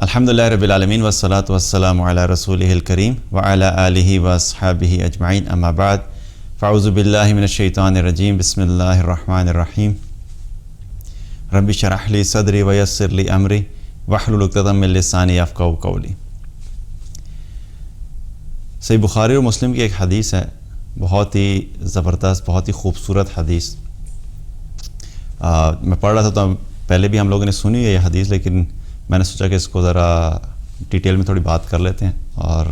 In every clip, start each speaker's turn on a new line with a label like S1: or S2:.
S1: الحمدللہ رب العالمین والصلاة والسلام علی رسولہ الکریم وعلی آلہ واصحابہ اجمعین اما بعد فاعوذ باللہ من الشیطان الرجیم بسم اللہ الرحمن الرحیم رب اشرح لی صدری ویسر لی امری واحلل عقدۃ من لسانی یفقہوا قولی۔ صحیح بخاری اور مسلم کی ایک حدیث ہے، بہت ہی زبردست، بہت ہی خوبصورت حدیث۔ میں پڑھ رہا تھا تو پہلے بھی ہم لوگوں نے سنی ہے یہ حدیث، لیکن میں نے سوچا کہ اس کو ذرا ڈیٹیل میں تھوڑی بات کر لیتے ہیں۔ اور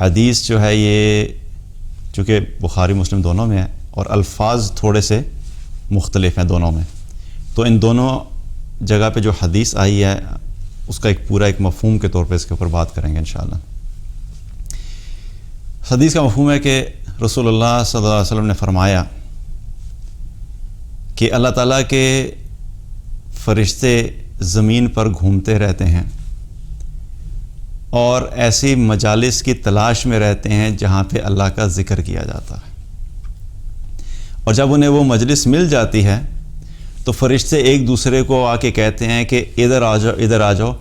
S1: حدیث جو ہے یہ چونکہ بخاری مسلم دونوں میں ہے اور الفاظ تھوڑے سے مختلف ہیں دونوں میں، تو ان دونوں جگہ پہ جو حدیث آئی ہے اس کا ایک پورا ایک مفہوم کے طور پہ اس کے اوپر بات کریں گے انشاءاللہ۔ حدیث کا مفہوم ہے کہ رسول اللہ صلی اللہ علیہ وسلم نے فرمایا کہ اللہ تعالیٰ کے فرشتے زمین پر گھومتے رہتے ہیں اور ایسی مجالس کی تلاش میں رہتے ہیں جہاں پہ اللہ کا ذکر کیا جاتا ہے، اور جب انہیں وہ مجلس مل جاتی ہے تو فرشتے ایک دوسرے کو آ کے کہتے ہیں کہ ادھر آ جاؤ، ادھر آ جاؤ،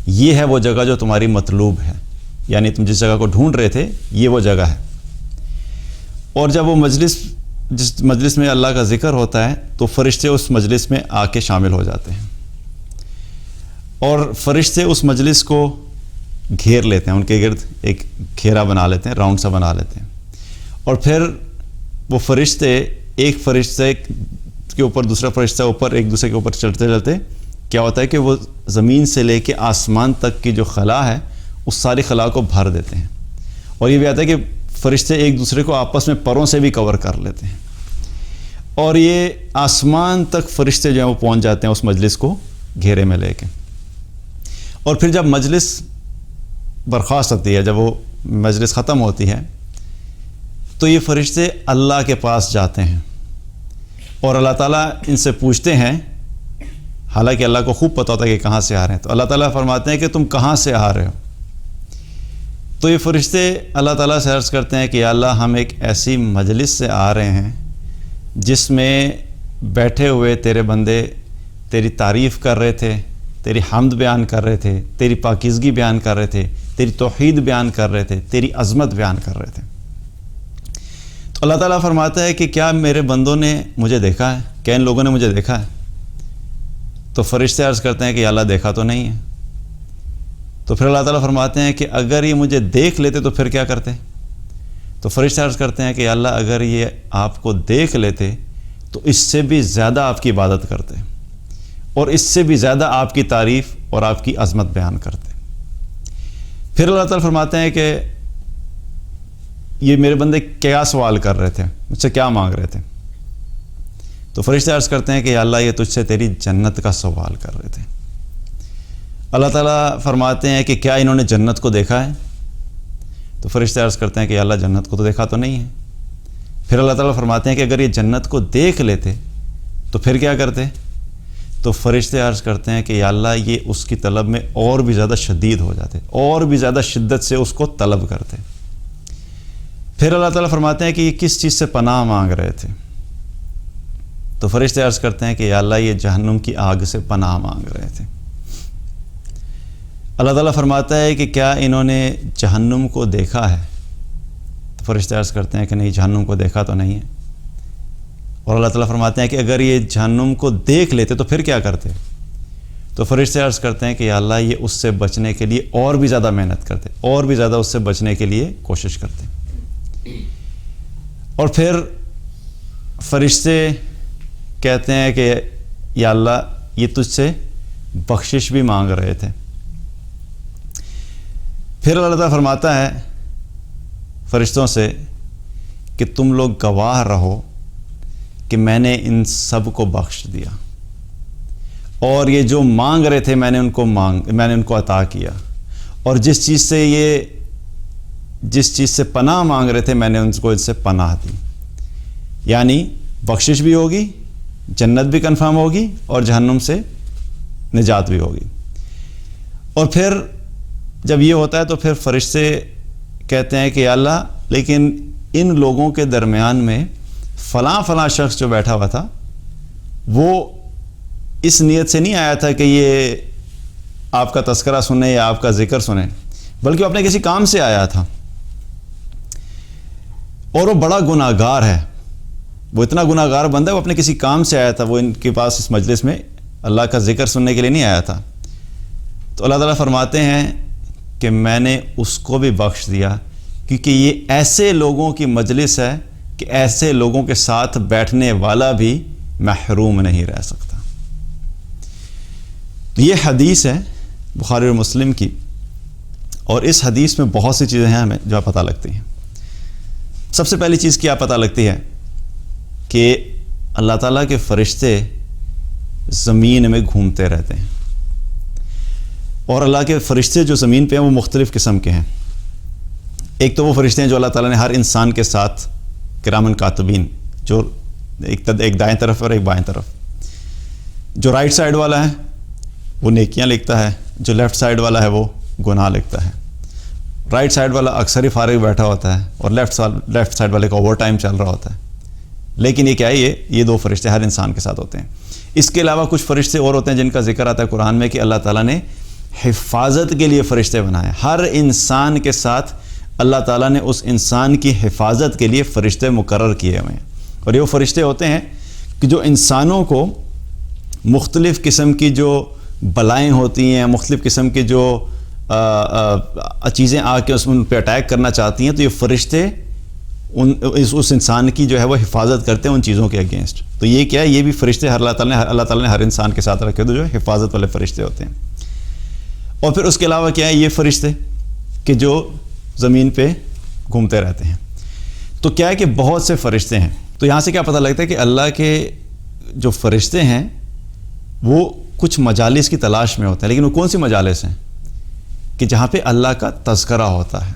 S1: یہ ہے وہ جگہ جو تمہاری مطلوب ہے، یعنی تم جس جگہ کو ڈھونڈ رہے تھے یہ وہ جگہ ہے۔ اور جب وہ جس مجلس میں اللہ کا ذکر ہوتا ہے تو فرشتے اس مجلس میں آ کے شامل ہو جاتے ہیں، اور فرشتے اس مجلس کو گھیر لیتے ہیں، ان کے گرد ایک گھیرا بنا لیتے ہیں، راؤنڈ سا بنا لیتے ہیں، اور پھر وہ فرشتے ایک فرشتے کے اوپر دوسرا فرشتہ اوپر ایک دوسرے کے اوپر چلتے چلتے کیا ہوتا ہے کہ وہ زمین سے لے کے آسمان تک کی جو خلا ہے اس ساری خلا کو بھر دیتے ہیں، اور یہ بھی آتا ہے کہ فرشتے ایک دوسرے کو آپس میں پروں سے بھی کور کر لیتے ہیں، اور یہ آسمان تک فرشتے جو ہیں وہ پہنچ جاتے ہیں اس مجلس کو گھیرے میں لے کے۔ اور پھر جب مجلس برخاست ہوتی ہے، جب وہ مجلس ختم ہوتی ہے تو یہ فرشتے اللہ کے پاس جاتے ہیں اور اللہ تعالیٰ ان سے پوچھتے ہیں، حالانکہ اللہ کو خوب پتہ ہوتا ہے کہ کہاں سے آ رہے ہیں، تو اللہ تعالیٰ فرماتے ہیں کہ تم کہاں سے آ رہے ہو؟ تو یہ فرشتے اللہ تعالیٰ سے عرض کرتے ہیں کہ یا اللہ ہم ایک ایسی مجلس سے آ رہے ہیں جس میں بیٹھے ہوئے تیرے بندے تیری تعریف کر رہے تھے، تیری حمد بیان کر رہے تھے، تیری پاکیزگی بیان کر رہے تھے، تیری توحید بیان کر رہے تھے، تیری عظمت بیان کر رہے تھے۔ تو اللہ تعالیٰ فرماتا ہے کہ کیا میرے بندوں نے مجھے دیکھا ہے؟ کیا ان لوگوں نے مجھے دیکھا ہے؟ تو فرشتے عرض کرتے ہیں کہ یا اللہ دیکھا تو نہیں ہے۔ تو پھر اللہ تعالیٰ فرماتے ہیں کہ اگر یہ مجھے دیکھ لیتے تو پھر کیا کرتے؟ تو فرشتے عرض کرتے ہیں کہ یا اللہ اگر یہ آپ کو دیکھ لیتے تو اس سے بھی زیادہ آپ کی عبادت کرتے اور اس سے بھی زیادہ آپ کی تعریف اور آپ کی عظمت بیان کرتے۔ پھر اللہ تعالیٰ فرماتے ہیں کہ یہ میرے بندے کیا سوال کر رہے تھے، مجھ سے کیا مانگ رہے تھے؟ تو فرشتے عرض کرتے ہیں کہ یا اللہ یہ تجھ سے تیری جنت کا سوال کر رہے تھے۔ اللہ تعالیٰ فرماتے ہیں کہ کیا انہوں نے جنت کو دیکھا ہے؟ تو فرشتے عرض کرتے ہیں کہ یا اللہ جنت کو تو دیکھا تو نہیں ہے۔ پھر اللہ تعالیٰ فرماتے ہیں کہ اگر یہ جنت کو دیکھ لیتے تو پھر کیا کرتے؟ تو فرشتے عرض کرتے ہیں کہ یا اللہ یہ اس کی طلب میں اور بھی زیادہ شدید ہو جاتے، اور بھی زیادہ شدت سے اس کو طلب کرتے۔ پھر اللہ تعالیٰ فرماتے ہیں کہ یہ کس چیز سے پناہ مانگ رہے تھے؟ تو فرشتے عرض کرتے ہیں کہ یا اللہ یہ جہنم کی آگ سے پناہ مانگ رہے تھے۔ اللہ تعالیٰ فرماتا ہے کہ کیا انہوں نے جہنم کو دیکھا ہے؟ تو فرشتے عرض کرتے ہیں کہ نہیں جہنم کو دیکھا تو نہیں ہے۔ اور اللہ تعالیٰ فرماتے ہیں کہ اگر یہ جہنم کو دیکھ لیتے تو پھر کیا کرتے؟ تو فرشتے عرض کرتے ہیں کہ یا اللہ یہ اس سے بچنے کے لیے اور بھی زیادہ محنت کرتے، اور بھی زیادہ اس سے بچنے کے لیے کوشش کرتے۔ اور پھر فرشتے کہتے ہیں کہ یا اللہ یہ تجھ سے بخشش بھی مانگ رہے تھے۔ پھر اللہ تعالیٰ فرماتا ہے فرشتوں سے کہ تم لوگ گواہ رہو کہ میں نے ان سب کو بخش دیا، اور یہ جو مانگ رہے تھے میں نے ان کو عطا کیا، اور جس چیز سے پناہ مانگ رہے تھے میں نے ان سے پناہ دی، یعنی بخشش بھی ہوگی، جنت بھی کنفرم ہوگی، اور جہنم سے نجات بھی ہوگی۔ اور پھر جب یہ ہوتا ہے تو پھر فرشتے کہتے ہیں کہ یا اللہ لیکن ان لوگوں کے درمیان میں فلاں شخص جو بیٹھا ہوا تھا وہ اس نیت سے نہیں آیا تھا کہ یہ آپ کا تذکرہ سنیں یا آپ کا ذکر سنیں، بلکہ وہ اپنے کسی کام سے آیا تھا اور وہ بڑا گناہ گار ہے، وہ اتنا گناہ گار بندہ ہے، وہ اپنے کسی کام سے آیا تھا، وہ ان کے پاس اس مجلس میں اللہ کا ذکر سننے کے لیے نہیں آیا تھا، تو اللہ تعالیٰ فرماتے ہیں کہ میں نے اس کو بھی بخش دیا، کیونکہ یہ ایسے لوگوں کی مجلس ہے کہ ایسے لوگوں کے ساتھ بیٹھنے والا بھی محروم نہیں رہ سکتا۔ یہ حدیث ہے بخاری اور مسلم کی، اور اس حدیث میں بہت سی چیزیں ہیں ہمیں جو پتہ لگتی ہیں۔ سب سے پہلی چیز کیا پتہ لگتی ہے کہ اللہ تعالیٰ کے فرشتے زمین میں گھومتے رہتے ہیں، اور اللہ کے فرشتے جو زمین پہ ہیں وہ مختلف قسم کے ہیں۔ ایک تو وہ فرشتے ہیں جو اللہ تعالیٰ نے ہر انسان کے ساتھ کرامن کاتبین، جو ایک دائیں طرف اور ایک بائیں طرف، جو رائٹ سائڈ والا ہے وہ نیکیاں لکھتا ہے، جو لیفٹ سائڈ والا ہے وہ گناہ لکھتا ہے۔ رائٹ سائڈ والا اکثر ہی فارغ بیٹھا ہوتا ہے اور لیفٹ سائڈ والے کا اوور ٹائم چل رہا ہوتا ہے، لیکن یہ کیا ہے، یہ دو فرشتے ہر انسان کے ساتھ ہوتے ہیں۔ اس کے علاوہ کچھ فرشتے اور ہوتے ہیں جن کا ذکر آتا ہے قرآن میں کہ اللہ تعالیٰ نے حفاظت کے لیے فرشتے بنائے، ہر انسان کے ساتھ اللہ تعالیٰ نے اس انسان کی حفاظت کے لیے فرشتے مقرر کیے ہوئے ہیں، اور یہ وہ فرشتے ہوتے ہیں کہ جو انسانوں کو مختلف قسم کی جو بلائیں ہوتی ہیں، مختلف قسم کی جو چیزیں آ کے ان پہ اٹیک کرنا چاہتی ہیں، تو یہ فرشتے اس انسان کی جو ہے وہ حفاظت کرتے ہیں ان چیزوں کے اگینسٹ۔ تو یہ کیا ہے، یہ بھی فرشتے اللہ تعالیٰ نے ہر انسان کے ساتھ رکھے تو جو حفاظت والے فرشتے ہوتے ہیں۔ اور پھر اس کے علاوہ کیا ہے، یہ فرشتے کہ جو زمین پہ گھومتے رہتے ہیں۔ تو کیا ہے کہ بہت سے فرشتے ہیں، تو یہاں سے کیا پتہ لگتا ہے کہ اللہ کے جو فرشتے ہیں وہ کچھ مجالس کی تلاش میں ہوتے ہیں، لیکن وہ کون سی مجالس ہیں کہ جہاں پہ اللہ کا تذکرہ ہوتا ہے،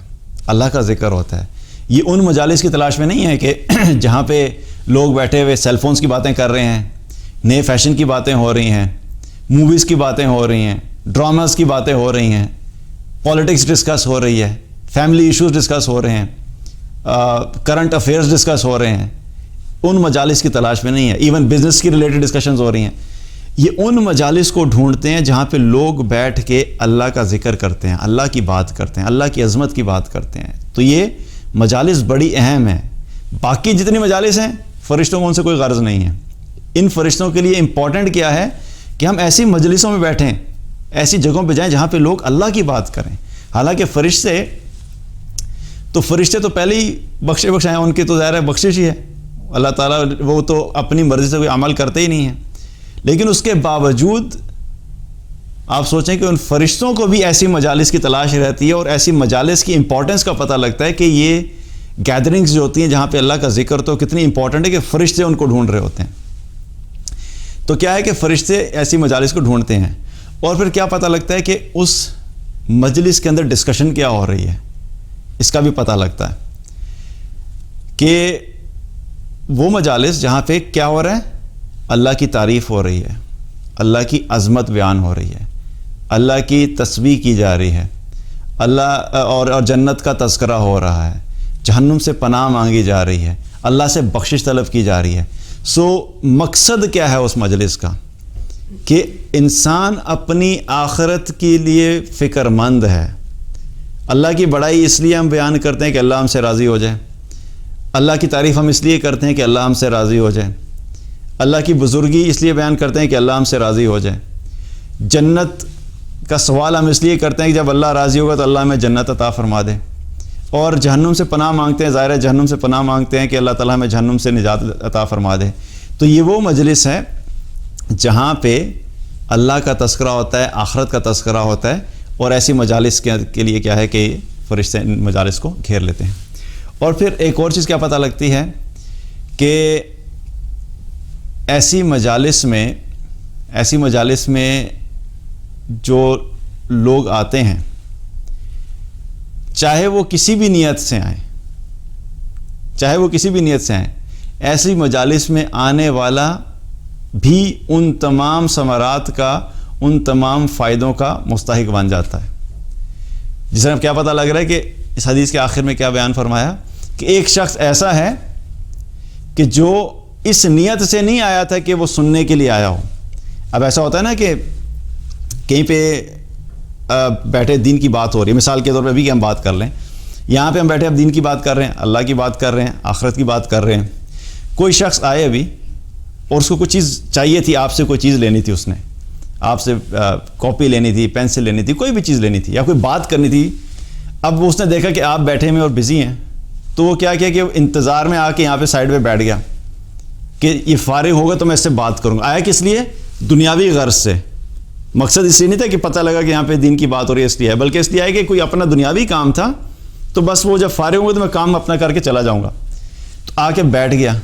S1: اللہ کا ذکر ہوتا ہے۔ یہ ان مجالس کی تلاش میں نہیں ہے کہ جہاں پہ لوگ بیٹھے ہوئے سیل فونز کی باتیں کر رہے ہیں، نئے فیشن کی باتیں ہو رہی ہیں، موویز کی باتیں ہو رہی ہیں، ڈراماز کی باتیں ہو رہی ہیں، پالیٹکس ڈسکس ہو رہی ہے، فیملی ایشوز ڈسکس ہو رہے ہیں، کرنٹ افیئرز ڈسکس ہو رہے ہیں۔ ان مجالس کی تلاش میں نہیں ہے، ایون بزنس کی ریلیٹڈ ڈسکشنز ہو رہی ہیں۔ یہ ان مجالس کو ڈھونڈتے ہیں جہاں پہ لوگ بیٹھ کے اللہ کا ذکر کرتے ہیں، اللہ کی بات کرتے ہیں، اللہ کی عظمت کی بات کرتے ہیں۔ تو یہ مجالس بڑی اہم ہیں۔ باقی جتنی مجالس ہیں فرشتوں کو ان سے کوئی غرض نہیں ہے۔ ان فرشتوں کے لیے امپورٹنٹ کیا ہے کہ ہم ایسی مجلسوں میں بیٹھیں، ایسی جگہوں پہ جائیں جہاں پہ لوگ اللہ کی بات کریں۔ حالانکہ فرشتے تو پہلے ہی بخشے ہیں، ان کی تو ظاہر ہے بخشش ہی ہے، اللہ تعالیٰ وہ تو اپنی مرضی سے کوئی عمل کرتے ہی نہیں ہیں، لیکن اس کے باوجود آپ سوچیں کہ ان فرشتوں کو بھی ایسی مجالس کی تلاش رہتی ہے، اور ایسی مجالس کی امپورٹنس کا پتہ لگتا ہے کہ یہ گیدرنگز جو ہوتی ہیں جہاں پہ اللہ کا ذکر تو کتنی امپورٹنٹ ہے کہ فرشتے ان کو ڈھونڈ رہے ہوتے ہیں۔ تو کیا ہے کہ فرشتے ایسی مجالس کو ڈھونڈتے ہیں، اور پھر کیا پتہ لگتا ہے کہ اس مجلس کے اندر ڈسکشن کیا ہو رہی ہے، اس کا بھی پتہ لگتا ہے کہ وہ مجالس جہاں پہ کیا ہو رہا ہے، اللہ کی تعریف ہو رہی ہے، اللہ کی عظمت بیان ہو رہی ہے، اللہ کی تسبیح کی جا رہی ہے، اللہ اور جنت کا تذکرہ ہو رہا ہے، جہنم سے پناہ مانگی جا رہی ہے، اللہ سے بخشش طلب کی جا رہی ہے۔ مقصد کیا ہے اس مجلس کا کہ انسان اپنی آخرت کے لیے فکر مند ہے۔ اللہ کی بڑائی اس لیے ہم بیان کرتے ہیں کہ اللہ ہم سے راضی ہو جائے، اللہ کی تعریف ہم اس لیے کرتے ہیں کہ اللہ ہم سے راضی ہو جائے، اللہ کی بزرگی اس لیے بیان کرتے ہیں کہ اللہ ہم سے راضی ہو جائے، جنت کا سوال ہم اس لیے کرتے ہیں کہ جب اللہ راضی ہوگا تو اللہ ہمیں جنت عطا فرما دے، اور جہنم سے پناہ مانگتے ہیں، ظاہر ہے جہنم سے پناہ مانگتے ہیں کہ اللہ تعالیٰ ہمیں جہنم سے نجات عطا فرما دے۔ تو یہ وہ مجلس ہے جہاں پہ اللہ کا تذکرہ ہوتا ہے، آخرت کا تذکرہ ہوتا ہے، اور ایسی مجالس کے لیے کیا ہے کہ فرشتے ان مجالس کو گھیر لیتے ہیں۔ اور پھر ایک اور چیز کیا پتہ لگتی ہے کہ ایسی مجالس میں جو لوگ آتے ہیں، چاہے وہ کسی بھی نیت سے آئیں، ایسی مجالس میں آنے والا بھی ان تمام ثمرات کا، ان تمام فائدوں کا مستحق بن جاتا ہے۔ جس طرح کیا پتہ لگ رہا ہے کہ اس حدیث کے آخر میں کیا بیان فرمایا کہ ایک شخص ایسا ہے کہ جو اس نیت سے نہیں آیا تھا کہ وہ سننے کے لیے آیا ہو۔ اب ایسا ہوتا ہے نا کہ کہیں پہ بیٹھے دین کی بات ہو رہی ہے، مثال کے طور پہ ابھی کہ ہم بات کر لیں، یہاں پہ ہم بیٹھے اب دین کی بات کر رہے ہیں، اللہ کی بات کر رہے ہیں، آخرت کی بات کر رہے ہیں. کوئی شخص آئے ابھی اور اس کو کچھ چیز چاہیے تھی، آپ سے کوئی چیز لینی تھی، اس نے آپ سے کاپی لینی تھی، پینسل لینی تھی، کوئی بھی چیز لینی تھی یا کوئی بات کرنی تھی. اب اس نے دیکھا کہ آپ بیٹھے ہوئے اور بزی ہیں، تو وہ کیا کیا کہ انتظار میں آ کے یہاں پہ سائڈ پہ بیٹھ گیا کہ یہ فارغ ہوگا تو میں اس سے بات کروں گا. آیا کس لیے؟ دنیاوی غرض سے. مقصد اس لیے نہیں تھا کہ پتہ لگا کہ یہاں پہ دین کی بات ہو رہی ہے اس لیے ہے، بلکہ اس لیے آیا کہ کوئی اپنا دنیاوی کام تھا، تو بس وہ جب فارغ ہوگا تو میں کام اپنا کر کے چلا جاؤں گا. تو آ کے بیٹھ گیا.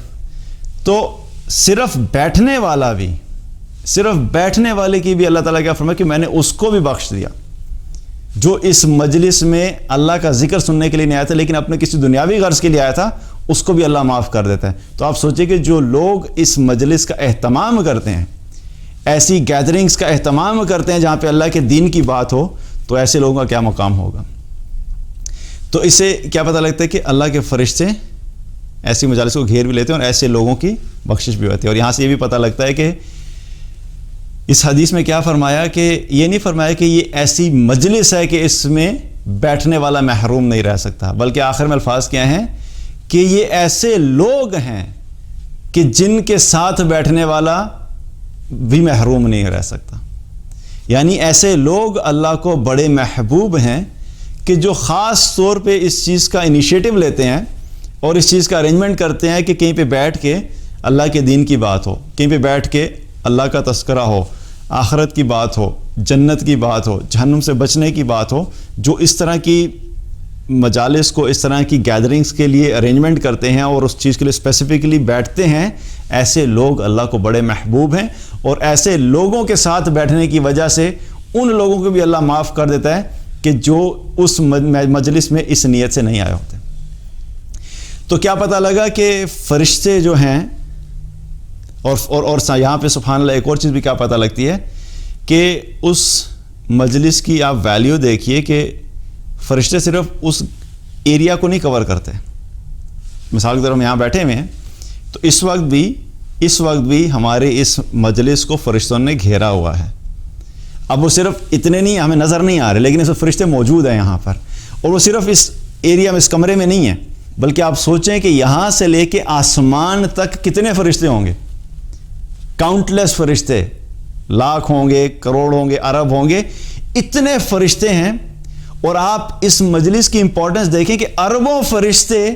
S1: تو صرف بیٹھنے والے کی بھی اللہ تعالیٰ کیا فرمایا کہ میں نے اس کو بھی بخش دیا جو اس مجلس میں اللہ کا ذکر سننے کے لیے نہیں آیا تھا لیکن اپنے کسی دنیاوی غرض کے لیے آیا تھا، اس کو بھی اللہ معاف کر دیتا ہے. تو آپ سوچیں کہ جو لوگ اس مجلس کا اہتمام کرتے ہیں، ایسی گیدرنگز کا اہتمام کرتے ہیں جہاں پہ اللہ کے دین کی بات ہو، تو ایسے لوگوں کا کیا مقام ہوگا. تو اس سے کیا پتہ لگتا ہے کہ اللہ کے فرشتے ایسی مجالس کو گھیر بھی لیتے ہیں اور ایسے لوگوں کی بخشش بھی ہوتی ہے. اور یہاں سے یہ بھی پتہ لگتا ہے کہ اس حدیث میں کیا فرمایا کہ یہ نہیں فرمایا کہ یہ ایسی مجلس ہے کہ اس میں بیٹھنے والا محروم نہیں رہ سکتا، بلکہ آخر میں الفاظ کیا ہیں کہ یہ ایسے لوگ ہیں کہ جن کے ساتھ بیٹھنے والا بھی محروم نہیں رہ سکتا. یعنی ایسے لوگ اللہ کو بڑے محبوب ہیں کہ جو خاص طور پہ اس چیز کا انیشیٹو لیتے ہیں اور اس چیز کا ارینجمنٹ کرتے ہیں کہ کہیں پہ بیٹھ کے اللہ کے دین کی بات ہو، کہیں پہ بیٹھ کے اللہ کا تذکرہ ہو، آخرت کی بات ہو، جنت کی بات ہو، جہنم سے بچنے کی بات ہو. جو اس طرح کی مجالس کو، اس طرح کی گیدرنگز کے لیے ارینجمنٹ کرتے ہیں اور اس چیز کے لیے اسپیسیفکلی بیٹھتے ہیں، ایسے لوگ اللہ کو بڑے محبوب ہیں. اور ایسے لوگوں کے ساتھ بیٹھنے کی وجہ سے ان لوگوں کو بھی اللہ معاف کر دیتا ہے کہ جو اس مجلس میں اس نیت سے نہیں آئے ہوتے. تو کیا پتہ لگا کہ فرشتے جو ہیں اور یہاں پہ سبحان اللہ ایک اور چیز بھی کیا پتہ لگتی ہے کہ اس مجلس کی آپ ویلیو دیکھیے کہ فرشتے صرف اس ایریا کو نہیں کور کرتے. مثال کے طور ہم یہاں بیٹھے ہوئے ہیں تو اس وقت بھی ہمارے اس مجلس کو فرشتوں نے گھیرا ہوا ہے. اب وہ صرف اتنے نہیں ہمیں نظر نہیں آ رہے لیکن اس فرشتے موجود ہیں یہاں پر، اور وہ صرف اس ایریا میں، اس کمرے میں نہیں ہیں، بلکہ آپ سوچیں کہ یہاں سے لے کے آسمان تک کتنے فرشتے ہوں گے. کاؤنٹلیس فرشتے، لاکھ ہوں گے، کروڑ ہوں گے، ارب ہوں گے، اتنے فرشتے ہیں. اور آپ اس مجلس کی امپورٹنس دیکھیں کہ اربوں فرشتے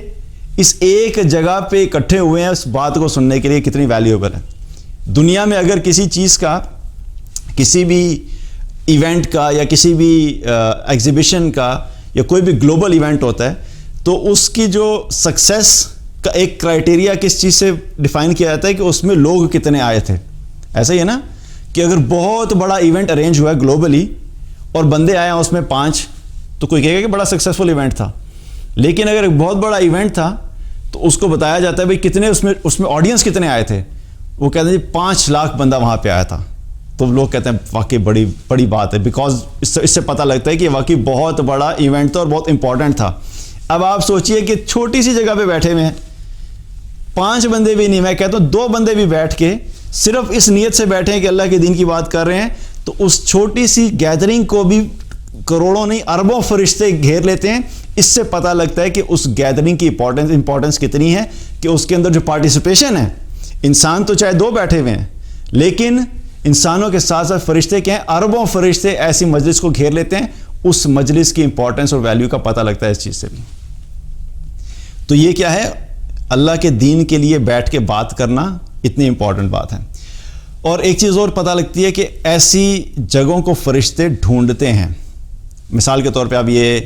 S1: اس ایک جگہ پہ اکٹھے ہوئے ہیں اس بات کو سننے کے لیے، کتنی ویلیوبل ہے. دنیا میں اگر کسی چیز کا، کسی بھی ایونٹ کا یا کسی بھی ایگزیبیشن کا یا کوئی بھی گلوبل ایونٹ ہوتا ہے تو اس کی جو سکسیس کا ایک کرائٹیریا کس چیز سے ڈیفائن کیا جاتا ہے کہ اس میں لوگ کتنے آئے تھے. ایسا ہی ہے نا کہ اگر بہت بڑا ایونٹ ارینج ہوا ہے گلوبلی اور بندے آئے ہیں اس میں 5، تو کوئی کہے گا کہ بڑا سکسیسفل ایونٹ تھا. لیکن اگر ایک بہت بڑا ایونٹ تھا تو اس کو بتایا جاتا ہے بھئی کتنے اس میں آڈینس کتنے آئے تھے، وہ کہتے ہیں 5 لاکھ بندہ وہاں پہ آیا تھا. تو لوگ کہتے ہیں واقعی بڑی بات ہے، بیکاز اس سے پتہ لگتا ہے کہ واقعی بہت بڑا ایونٹ تھا اور بہت امپورٹنٹ تھا. اب آپ سوچئے کہ چھوٹی سی جگہ پہ بیٹھے ہوئے ہیں، 5 بندے بھی نہیں، میں کہتا ہوں 2 بندے بھی بیٹھ کے صرف اس نیت سے بیٹھے ہیں کہ اللہ کے دین کی بات کر رہے ہیں، تو اس چھوٹی سی گیدرنگ کو بھی کروڑوں نہیں اربوں فرشتے گھیر لیتے ہیں. اس سے پتہ لگتا ہے کہ اس گیدرنگ کی امپورٹنس کتنی ہے کہ اس کے اندر جو پارٹیسپیشن ہے، انسان تو چاہے 2 بیٹھے ہوئے ہیں لیکن انسانوں کے ساتھ ساتھ فرشتے کے ہیں، اربوں فرشتے ایسی مجلس کو گھیر لیتے ہیں. اس مجلس کی امپورٹنس اور ویلیو کا پتہ لگتا ہے اس چیز سے بھی. تو یہ کیا ہے، اللہ کے دین کے لیے بیٹھ کے بات کرنا اتنی امپورٹنٹ بات ہے. اور ایک چیز اور پتہ لگتی ہے کہ ایسی جگہوں کو فرشتے ڈھونڈتے ہیں. مثال کے طور پہ اب یہ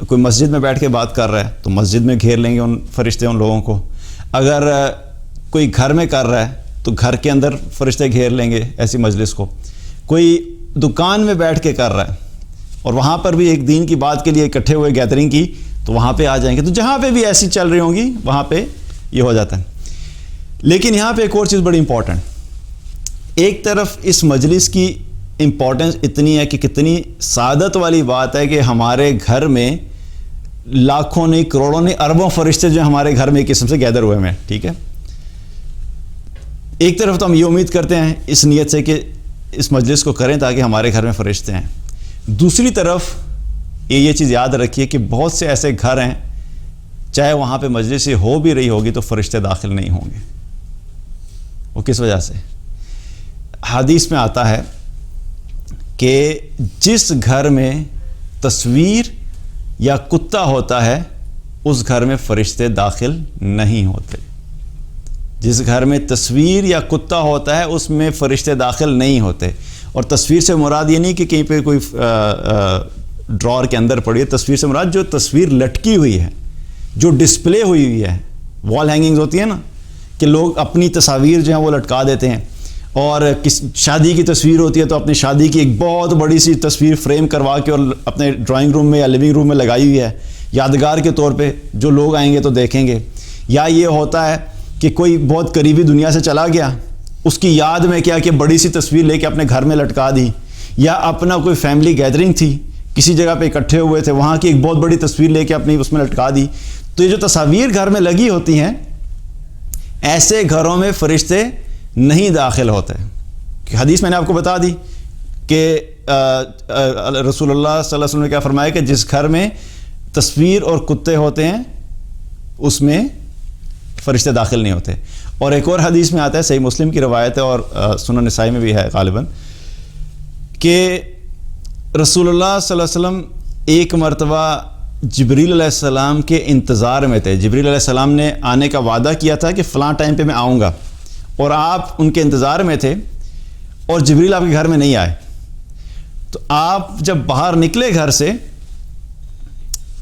S1: کوئی مسجد میں بیٹھ کے بات کر رہا ہے تو مسجد میں گھیر لیں گے ان فرشتے ان لوگوں کو. اگر کوئی گھر میں کر رہا ہے تو گھر کے اندر فرشتے گھیر لیں گے ایسی مجلس کو. کوئی دکان میں بیٹھ کے کر رہا ہے اور وہاں پر بھی ایک دین کی بات کے لیے اکٹھے ہوئے گیدرنگ کی تو وہاں پہ آ جائیں گے. تو جہاں پہ بھی ایسی چل رہی ہوں گی وہاں پہ یہ ہو جاتا ہے. لیکن یہاں پہ ایک اور چیز بڑی امپورٹنٹ، ایک طرف اس مجلس کی امپورٹنس اتنی ہے کہ کتنی سعادت والی بات ہے کہ ہمارے گھر میں لاکھوں نہیں، کروڑوں نہیں، اربوں فرشتے جو ہمارے گھر میں ایک قسم سے گیدر ہوئے ہیں. ٹھیک ہے، ایک طرف تو ہم یہ امید کرتے ہیں اس نیت سے کہ اس مجلس کو کریں تاکہ ہمارے گھر میں فرشتے ہیں. دوسری طرف یہ چیز یاد رکھیے کہ بہت سے ایسے گھر ہیں چاہے وہاں پہ مجلس ہو بھی رہی ہوگی تو فرشتے داخل نہیں ہوں گے. وہ کس وجہ سے؟ حدیث میں آتا ہے کہ جس گھر میں تصویر یا کتا ہوتا ہے اس گھر میں فرشتے داخل نہیں ہوتے. جس گھر میں تصویر یا کتا ہوتا ہے اس میں فرشتے داخل نہیں ہوتے. اور تصویر سے مراد یہ نہیں کہ کہیں پہ کوئی ڈرار کے اندر پڑی ہے. تصویر سے مراد جو تصویر لٹکی ہوئی ہے, جو ڈسپلے ہوئی ہے. وال ہینگنگز ہوتی ہیں نا کہ لوگ اپنی تصاویر جو ہیں وہ لٹکا دیتے ہیں, اور شادی کی تصویر ہوتی ہے تو اپنی شادی کی ایک بہت بڑی سی تصویر فریم کروا کے اور اپنے ڈرائنگ روم میں یا لیونگ روم میں لگائی ہوئی ہے یادگار کے طور پہ, جو لوگ آئیں گے تو دیکھیں گے. یا یہ ہوتا ہے کہ کوئی بہت قریبی دنیا سے چلا گیا, اس کی یاد میں کیا کہ بڑی سی تصویر لے کے اپنے گھر میں لٹکا دی, یا اپنا کوئی فیملی گیدرنگ تھی, کسی جگہ پہ اکٹھے ہوئے تھے, وہاں کی ایک بہت بڑی تصویر لے کے اپنی اس میں لٹکا دی. تو یہ جو تصاویر گھر میں لگی ہوتی ہیں, ایسے گھروں میں فرشتے نہیں داخل ہوتے. حدیث میں نے آپ کو بتا دی کہ رسول اللہ صلی اللہ علیہ وسلم نے کیا فرمایا کہ جس گھر میں تصویر اور کتے ہوتے ہیں اس میں فرشتے داخل نہیں ہوتے. اور ایک اور حدیث میں آتا ہے, صحیح مسلم کی روایت ہے اور سنن نسائی میں بھی ہے غالباً, کہ رسول اللہ صلی اللہ علیہ وسلم ایک مرتبہ جبریل علیہ السلام کے انتظار میں تھے. جبریل علیہ السلام نے آنے کا وعدہ کیا تھا کہ فلاں ٹائم پہ میں آؤں گا, اور آپ ان کے انتظار میں تھے اور جبریل آپ کے گھر میں نہیں آئے. تو آپ جب باہر نکلے گھر سے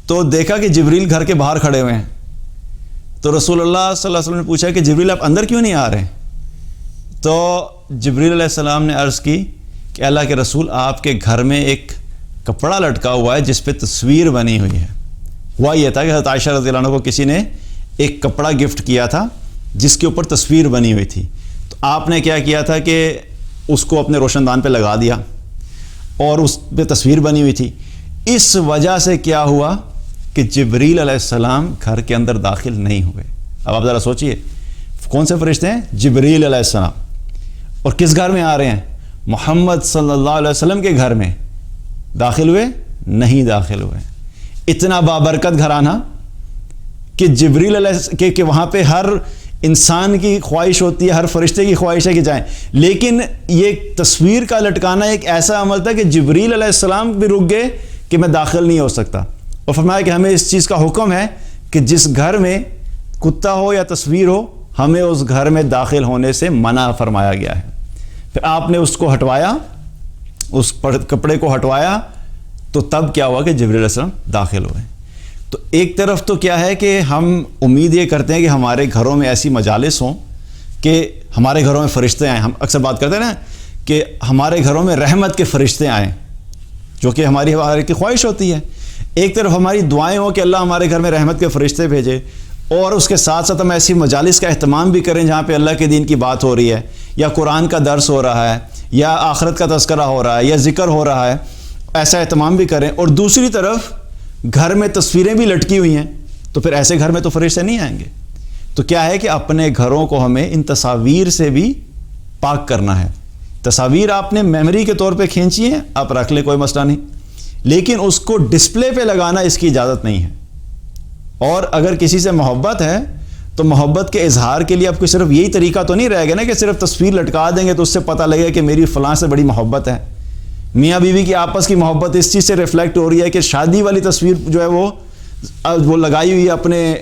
S1: تو دیکھا کہ جبریل گھر کے باہر کھڑے ہوئے ہیں. تو رسول اللہ صلی اللہ علیہ وسلم نے پوچھا کہ جبریل آپ اندر کیوں نہیں آ رہے؟ تو جبریل علیہ السلام نے عرض کی کہ اللہ کے رسول, آپ کے گھر میں ایک کپڑا لٹکا ہوا ہے جس پہ تصویر بنی ہوئی ہے. ہوا یہ تھا کہ حضرت عائشہ رضی اللہ عنہ کو کسی نے ایک کپڑا گفٹ کیا تھا جس کے اوپر تصویر بنی ہوئی تھی. تو آپ نے کیا کیا تھا کہ اس کو اپنے روشن دان پہ لگا دیا اور اس پہ تصویر بنی ہوئی تھی. اس وجہ سے کیا ہوا کہ جبریل علیہ السلام گھر کے اندر داخل نہیں ہوئے. اب آپ ذرا سوچئے, کون سے فرشتے ہیں؟ جبریل علیہ السلام. اور کس گھر میں آ رہے ہیں؟ محمد صلی اللہ علیہ وسلم کے گھر میں. داخل ہوئے؟ نہیں داخل ہوئے. اتنا بابرکت گھرانہ کہ جبریل علیہ کہ وہاں پہ ہر انسان کی خواہش ہوتی ہے, ہر فرشتے کی خواہش ہے کہ جائیں, لیکن یہ تصویر کا لٹکانا ایک ایسا عمل تھا کہ جبریل علیہ السلام بھی رک گئے کہ میں داخل نہیں ہو سکتا. اور فرمایا کہ ہمیں اس چیز کا حکم ہے کہ جس گھر میں کتا ہو یا تصویر ہو, ہمیں اس گھر میں داخل ہونے سے منع فرمایا گیا ہے. پھر آپ نے اس کو ہٹوایا, اس کپڑے کو ہٹوایا, تو تب کیا ہوا کہ جبریل علیہ السلام داخل ہوئے. تو ایک طرف تو کیا ہے کہ ہم امید یہ کرتے ہیں کہ ہمارے گھروں میں ایسی مجالس ہوں کہ ہمارے گھروں میں فرشتے آئیں. ہم اکثر بات کرتے ہیں نا کہ ہمارے گھروں میں رحمت کے فرشتے آئیں, جو کہ ہماری کی خواہش ہوتی ہے. ایک طرف ہماری دعائیں ہوں کہ اللہ ہمارے گھر میں رحمت کے فرشتے بھیجے, اور اس کے ساتھ ساتھ ہم ایسی مجالس کا اہتمام بھی کریں جہاں پہ اللہ کے دین کی بات ہو رہی ہے, یا قرآن کا درس ہو رہا ہے, یا آخرت کا تذکرہ ہو رہا ہے, یا ذکر ہو رہا ہے. ایسا اہتمام بھی کریں. اور دوسری طرف گھر میں تصویریں بھی لٹکی ہوئی ہیں, تو پھر ایسے گھر میں تو فرشتے نہیں آئیں گے. تو کیا ہے کہ اپنے گھروں کو ہمیں ان تصاویر سے بھی پاک کرنا ہے. تصاویر آپ نے میموری کے طور پہ کھینچی ہیں, آپ رکھ لیں, کوئی مسئلہ نہیں, لیکن اس کو ڈسپلے پہ لگانا اس کی اجازت نہیں ہے. اور اگر کسی سے محبت ہے تو محبت کے اظہار کے لیے آپ کو صرف یہی طریقہ تو نہیں رہے گا نا کہ صرف تصویر لٹکا دیں گے تو اس سے پتہ لگے کہ میری فلاں سے بڑی محبت ہے. میاں بیوی کی آپس کی محبت اس چیز سے ریفلیکٹ ہو رہی ہے کہ شادی والی تصویر جو ہے وہ لگائی ہوئی ہے اپنے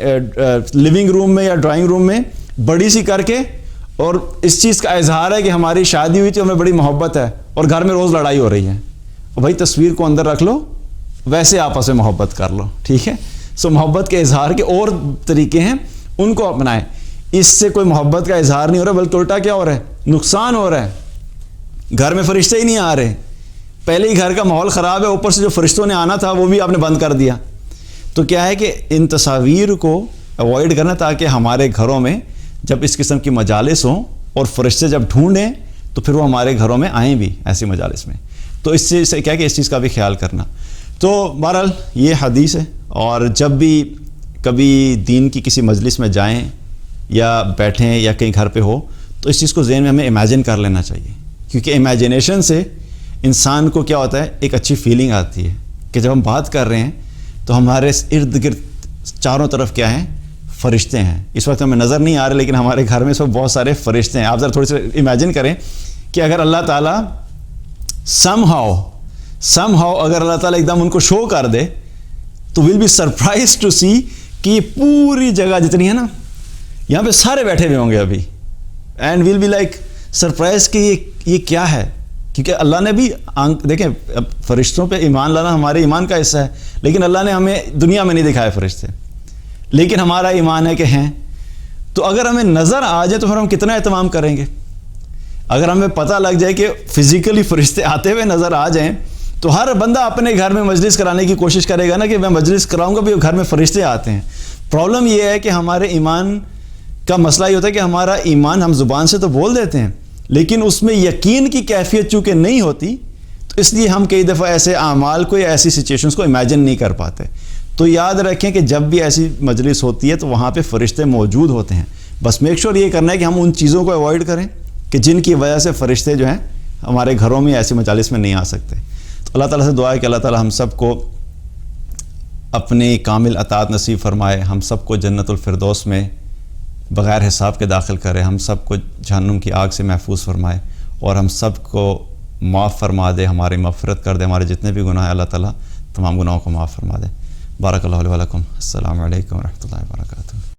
S1: لیونگ روم میں یا ڈرائنگ روم میں بڑی سی کر کے, اور اس چیز کا اظہار ہے کہ ہماری شادی ہوئی تھی, ہمیں بڑی محبت ہے, اور گھر میں روز لڑائی ہو رہی ہے. بھائی تصویر کو اندر رکھ لو, ویسے آپس میں محبت کر لو, ٹھیک ہے. سو محبت کے اظہار کے اور طریقے ہیں, ان کو اپنائیں. اس سے کوئی محبت کا اظہار نہیں ہو رہا, بلکہ الٹا کیا ہو رہا ہے, نقصان ہو رہا ہے. گھر میں فرشتے ہی نہیں آ رہے, پہلے ہی گھر کا ماحول خراب ہے, اوپر سے جو فرشتوں نے آنا تھا وہ بھی آپ نے بند کر دیا. تو کیا ہے کہ ان تصاویر کو اوائڈ کرنا, تاکہ ہمارے گھروں میں جب اس قسم کی مجالس ہوں اور فرشتے جب ڈھونڈیں تو پھر وہ ہمارے گھروں میں آئیں بھی ایسی مجالس میں. تو اس سے کیا کہ اس چیز کا بھی خیال کرنا. تو بہرحال یہ حدیث ہے, اور جب بھی کبھی دین کی کسی مجلس میں جائیں یا بیٹھیں یا کہیں گھر پہ ہو, تو اس چیز کو ذہن میں ہمیں امیجن کر لینا چاہیے, کیونکہ امیجنیشن سے انسان کو کیا ہوتا ہے، ایک اچھی فیلنگ آتی ہے کہ جب ہم بات کر رہے ہیں تو ہمارے ارد گرد چاروں طرف کیا ہیں، فرشتے ہیں. اس وقت ہمیں نظر نہیں آ رہے لیکن ہمارے گھر میں اس وقت بہت سارے فرشتے ہیں. آپ ذرا تھوڑی سی امیجن کریں کہ اگر اللہ تعالیٰ سم ہاؤ اگر اللہ تعالیٰ ایک دم ان کو شو کر دے تو ویل بی سرپرائز ٹو سی کہ یہ پوری جگہ جتنی ہے نا یہاں پہ سارے بیٹھے ہوئے ہوں گے ابھی، and will be like surprise کہ یہ کیا ہے. کیونکہ اللہ نے بھی دیکھیں فرشتوں پہ ایمان لانا ہمارے ایمان کا حصہ ہے، لیکن اللہ نے ہمیں دنیا میں نہیں دکھائے فرشتے، لیکن ہمارا ایمان ہے کہ ہیں. تو اگر ہمیں نظر آ جائے تو پھر ہم کتنا اہتمام کریں گے. اگر ہمیں پتہ لگ جائے کہ فزیکلی فرشتے آتے ہوئے نظر آ جائیں تو ہر بندہ اپنے گھر میں مجلس کرانے کی کوشش کرے گا نا کہ میں مجلس کراؤں گا بھی، گھر میں فرشتے آتے ہیں. پرابلم یہ ہے کہ ہمارے ایمان کا مسئلہ یہ ہوتا ہے کہ ہمارا ایمان ہم زبان سے تو بول دیتے ہیں لیکن اس میں یقین کی کیفیت چونکہ نہیں ہوتی، تو اس لیے ہم کئی دفعہ ایسے اعمال کو یا ایسی سچویشنز کو امیجن نہیں کر پاتے. تو یاد رکھیں کہ جب بھی ایسی مجلس ہوتی ہے تو وہاں پہ فرشتے موجود ہوتے ہیں. بس میک شور یہ کرنا ہے کہ ہم ان چیزوں کو اوائڈ کریں کہ جن کی وجہ سے فرشتے جو ہیں ہمارے گھروں میں ایسی مجالس میں نہیں آ سکتے. تو اللہ تعالیٰ سے دعا ہے کہ اللہ تعالیٰ ہم سب کو اپنی کامل اطاعت نصیب فرمائے، ہم سب کو جنت الفردوس میں بغیر حساب کے داخل کرے، ہم سب کو جہنم کی آگ سے محفوظ فرمائے اور ہم سب کو معاف فرما دے، ہماری مغفرت کر دے. ہمارے جتنے بھی گناہ ہیں اللہ تعالیٰ تمام گناہوں کو معاف فرما دے. بارک اللہ علیہ ولکم. السلام علیکم ورحمۃ اللہ وبرکاتہ.